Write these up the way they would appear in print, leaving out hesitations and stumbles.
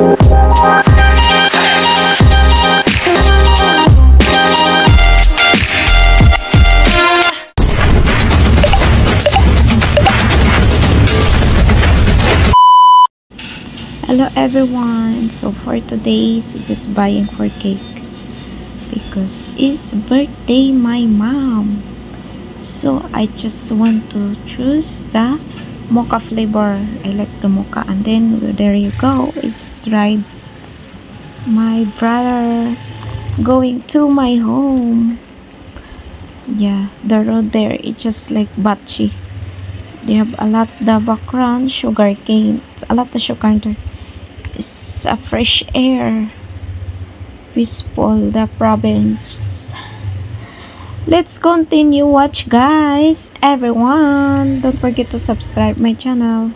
Hello everyone, so for today's just buying for cake because it's birthday my mom, so I just want to choose the mocha flavor. I like the mocha, and then there you go, I just ride my brother going to my home. Yeah, the road there, it's just like Batchi. They have a lot the background sugar cane, it's a lot of sugar there. It's a fresh air, peaceful the province. Let's continue watch, guys. Everyone, don't forget to subscribe my channel.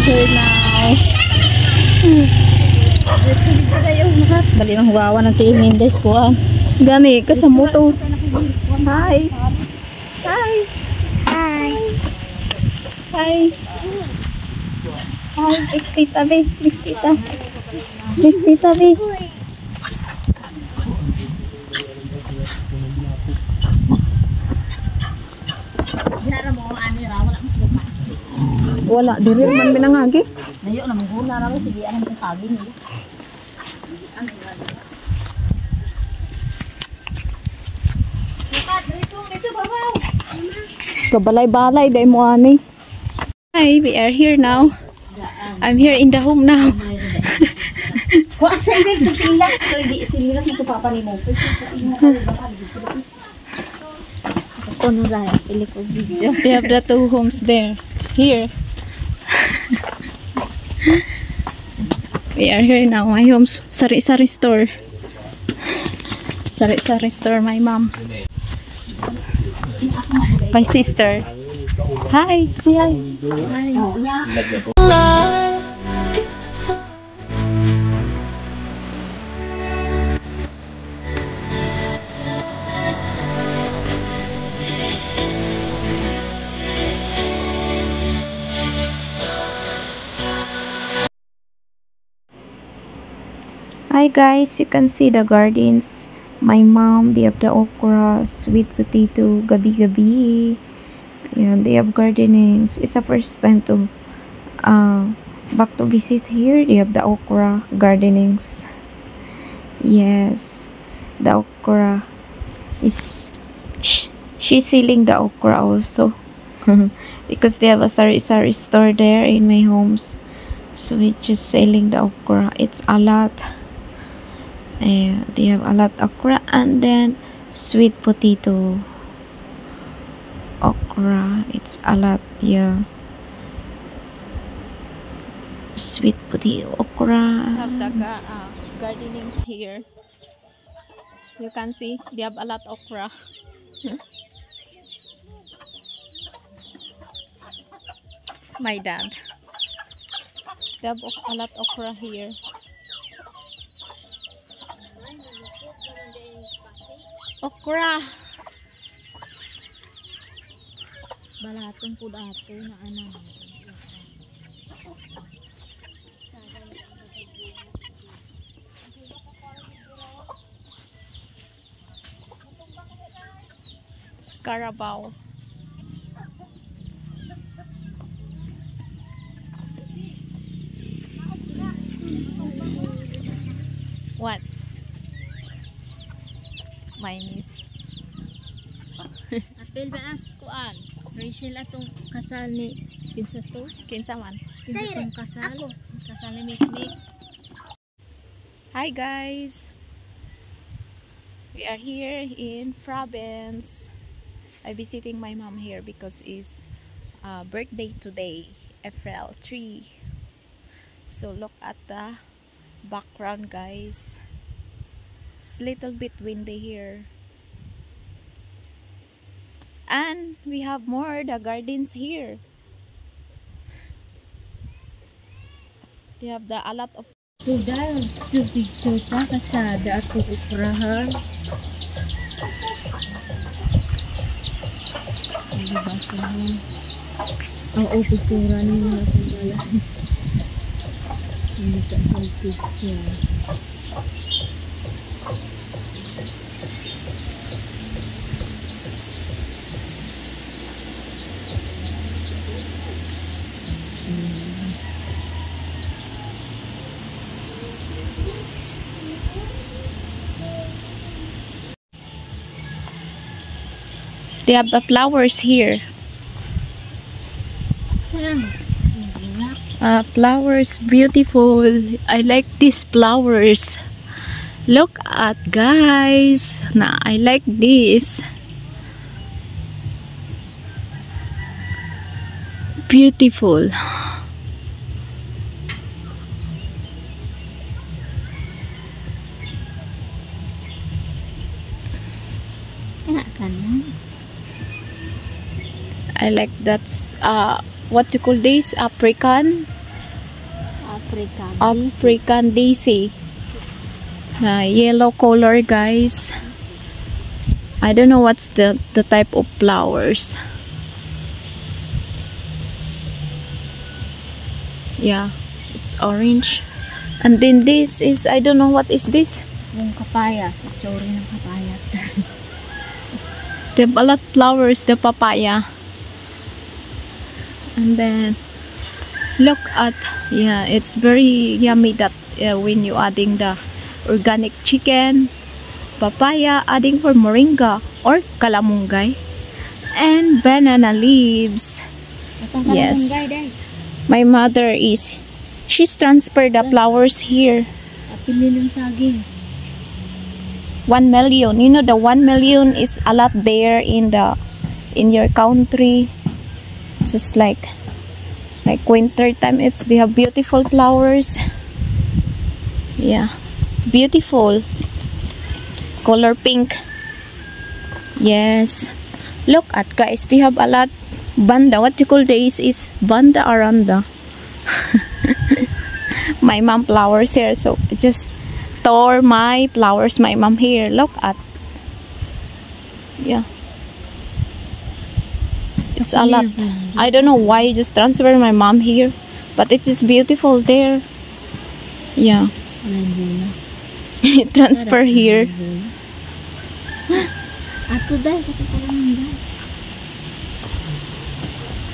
here now. Bali nang huwawa ng tingin des ko. Gani ka sa moto. Hi. Hi. Hi. Hi. Hi, Miss Tita B. Miss Tita. Miss Tita B. Wala, diri man binangagi. Nayo na manghuna na sige anong kasagi niya. Kabalay-balay dai mo ani. Hi, we are here now. I'm here in the home now. Ko asa rin to silas, di silas mo papa ni mo. Ko no ra pili ko video. They have the two homes there. Here. We are here now. My home's sari-sari store. Sari-sari store, my mom. My sister. Hi, say hi. Hi guys, you can see the gardens. My mom, they have the okra, sweet potato, gabi-gabi. Yeah, they have gardenings. It's the first time to back to visit here. They have the okra gardenings. Yes, the okra is she's selling the okra also because they have a sari-sari store there in my homes. So we're just selling the okra. It's a lot. They have a lot of okra and then sweet potato. Okra, it's a lot, yeah. Sweet potato, okra. Have the gardenings here. You can see they have a lot of okra. It's my dad. They have a lot of okra here. Okra. Balatong pud ato na ana. Carabao. What? My niece. Apil ba as kuan? Rachel atong kasal ni kinsa to? Kinsa man? Kinsa tong kasal? Kasal ni Mikmik. Hi guys. We are here in province. I'm visiting my mom here because it's birthday today, April 3. So look at the background guys. It's a little bit windy here. And we have more the gardens here. They have a lot of Dahil picture ta kasada ato ukrahan. Ano ba sa mo? Ang picture ni mo na pala. Hindi ka sa picture. They have the flowers here. Flowers, beautiful. I like these flowers. Look at guys. Nah, I like this. Beautiful. I like that's what you call this, African African daisy. The yellow color, guys. I don't know what's the type of flowers. Yeah, it's orange. And then this is, I don't know what is this. Yung kapaya. Itsura ng kapayas. They have a lot of flowers, the papaya. And then look at, yeah, it's very yummy that when you adding the organic chicken, papaya, adding for moringa or kalamungay, and banana leaves. Yes, my mother is, she's transferred the flowers here. 1 million, you know, the 1 million is a lot there in your country. Just like winter time, they have beautiful flowers. Yeah, beautiful color pink. Yes, look at, guys, they have a lot banda. What you call this is banda aranda. My mom flowers here, so I just tore my flowers, my mom here. Look at, yeah, it's a lot. I don't know why you just transfer my mom here, but it is beautiful there. Yeah. Transfer here.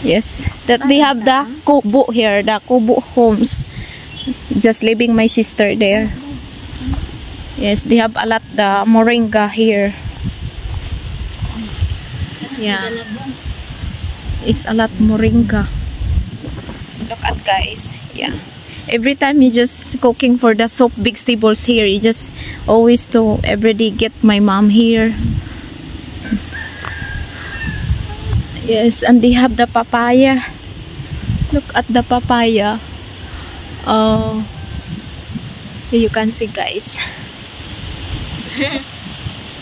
Yes, that they have the kubo here, the kubo homes. Just leaving my sister there. Yes, they have a lot the moringa here. Yeah, it's a lot moringa. Look at, guys. Yeah, every time you just cooking for the soup vegetables here, you just always to everyday get my mom here. Yes, and they have the papaya. Look at the papaya. Oh, you can see, guys.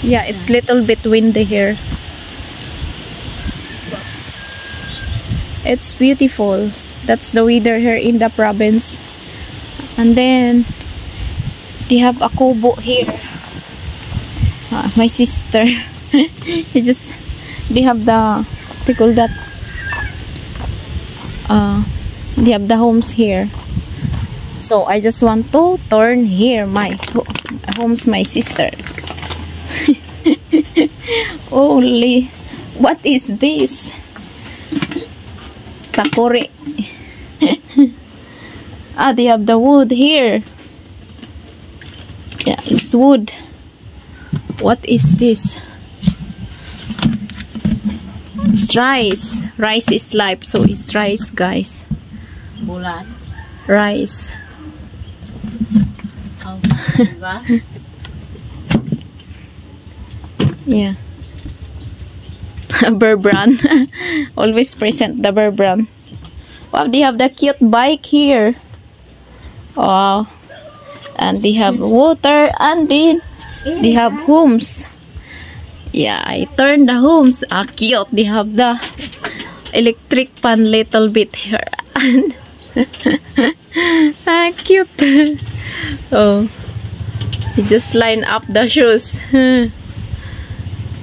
Yeah, it's little bit windy here. It's beautiful. That's the weather here in the province. And then they have a kubo here. My sister. They have the, what you call that? They have the homes here. So I just want to turn here my homes, my sister. Holy, what is this? Takori. Ah, they have the wood here. Yeah, it's wood. What is this? It's rice. Rice is life, so it's rice, guys. Bulan. Rice. Yeah. Bear brand. Always present the bear brand. Wow, they have the cute bike here. Wow. And they have water, and then they have homes. Yeah, I turned the homes. Ah, cute. They have the electric pan little bit here. And ah, cute. Oh, you just line up the shoes.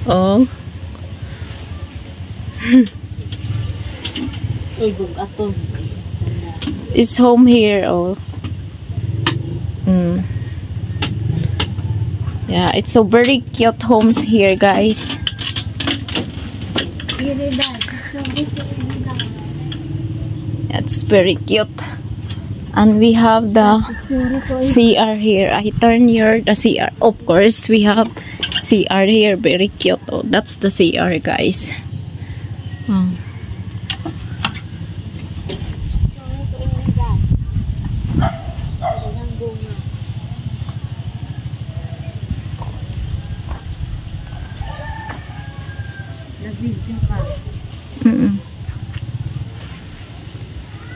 Oh. It's home here. Oh. Yeah, it's so very cute homes here, guys. It's very cute. And we have the CR here. I turn here the CR. Of course, we have CR here. Very cute. Oh, that's the CR, guys. Oh.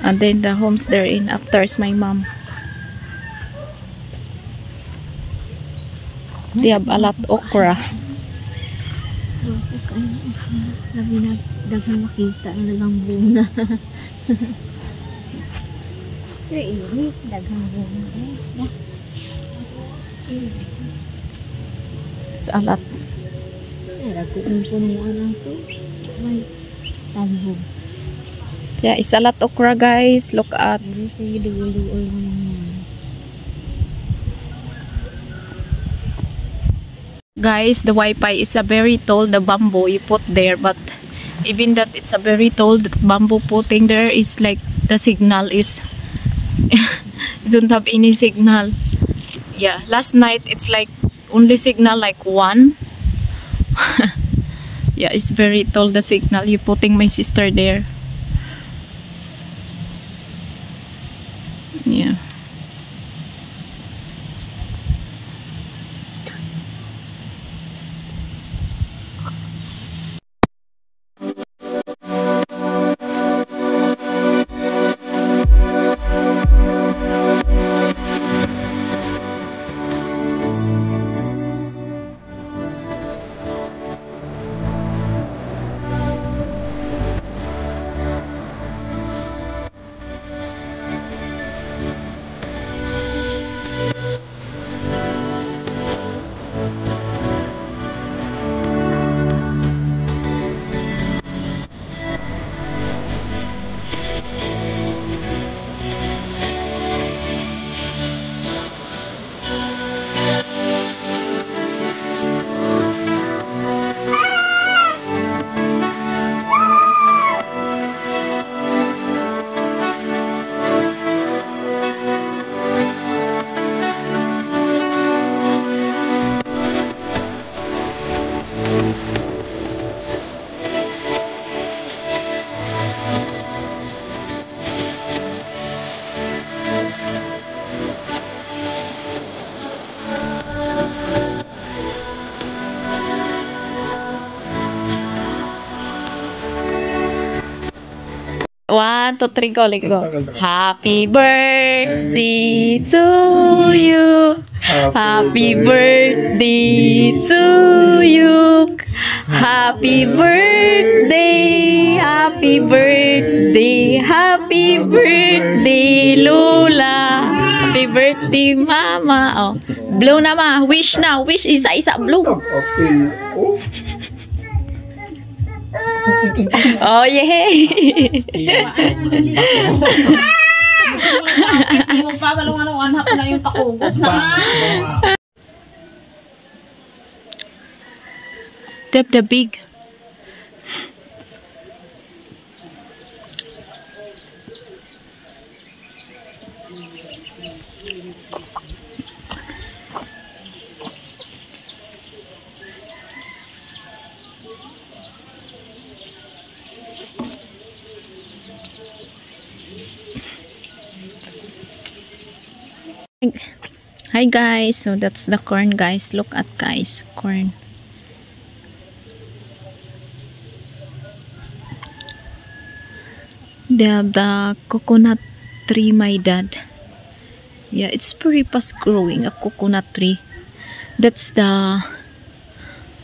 And then the homes they're in after is my mom. They have a lot of okra. Ini dagang bunga. Salat. Ada puno-punuan itu. May tambong. Yeah, isalat okra guys. Look at. Ini kayak duul-duul naman. Guys, the Wi-Fi is a very tall, the bamboo you put there, but even that it's a very tall, the bamboo putting there is like the signal is don't have any signal. Yeah, last night it's like only signal like 1. Yeah, it's very tall, the signal you putting my sister there. Yeah. One, two, three, go, let's go. Happy birthday to you. Happy birthday to you. Happy birthday, happy birthday, happy birthday, Lola. Happy birthday, Mama. Oh, blow na ma. Wish na. Wish isa-isa blow. Oh, yeah. Tap the big. Hi guys, so that's the corn guys. Look at guys, corn. They have the coconut tree, my dad. Yeah, it's pretty fast growing, a coconut tree. That's the,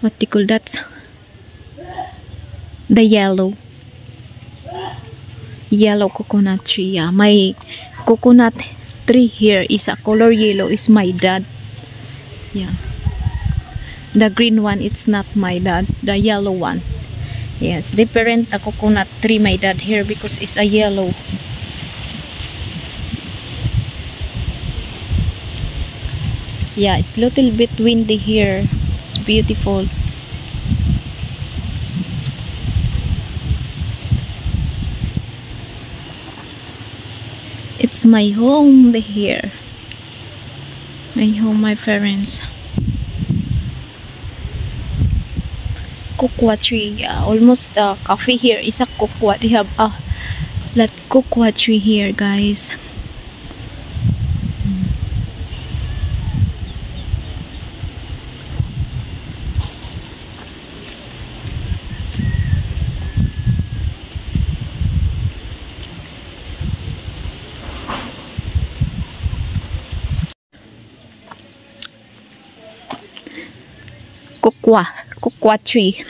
what do you call that? The yellow coconut tree. Yeah, my coconut tree here is a color yellow, is my dad. Yeah, the green one, it's not my dad, the yellow one. Yes, different the coconut tree my dad here because it's a yellow. Yeah, it's little bit windy here. It's beautiful. It's my home here. My home, my parents. Cocoa tree. Yeah, almost the coffee here is a cocoa. They have a lot cocoa tree here, guys. Cocoa tree.